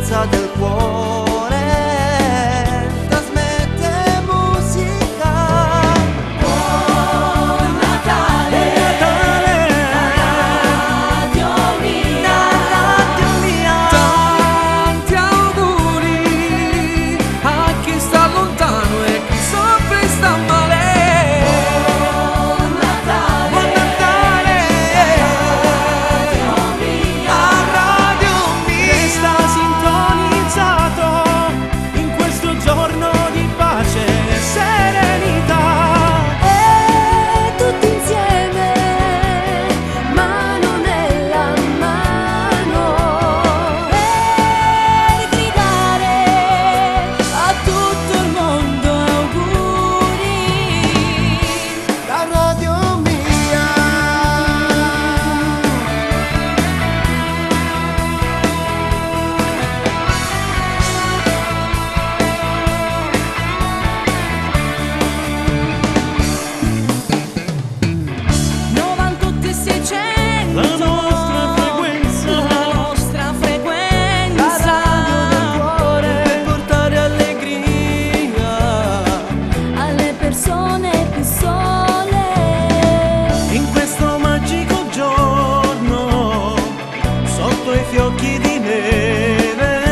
dolcezza del cuore, trasmette musica. Buon Natale, Radio Mia, Radio Mia. Tanti auguri a chi sta lontano e chi soffre e sta male. Buon Natale, Buon Natale Radio Mia, a Radio Mia. Che sta sintonizzato in questo giorno di pace e serenità. e tutti insieme, mano nella mano, per gridare a tutto il mondo auguri. Da Radio Mia. La nostra frequenza, La nostra La frequenza, radio del cuore, per portare allegria. alle persone più sole. in questo magico giorno, sotto i fiocchi di neve,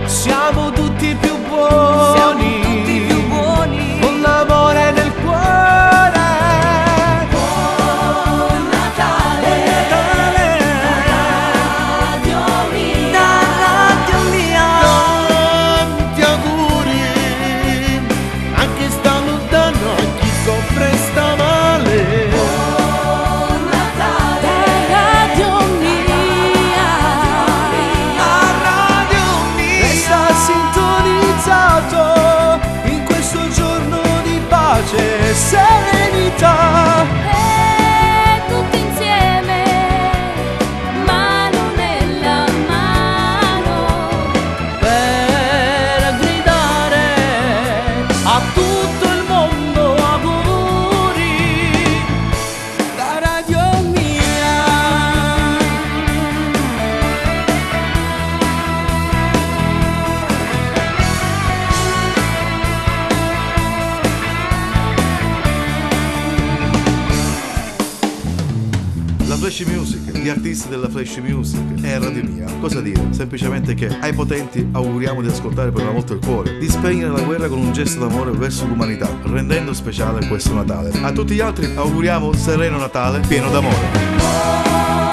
siamo tutti più buoni, Siamo tutti più buoni, con l'amore nel cuore. Buon Natale, Radio Mia, da Radio Mia. Tanti auguri a chi sta lontano, a chi soffre e sta male. Buon Natale, Radio Mia, A Radio Mia. Resta sintonizzato in questo giorno di pace e serenità. e tutti insieme, mano nella mano, Per gridare a tutto il mondo auguri. Da Radio Mia. La Flash Music, gli artisti della Flash Music e Radio Mia. Cosa dire? Semplicemente che ai potenti auguriamo di ascoltare per una volta il cuore, di spegnere la guerra con un gesto d'amore verso l'umanità, rendendo speciale questo Natale. A tutti gli altri auguriamo sereno Natale, pieno d'amore. buon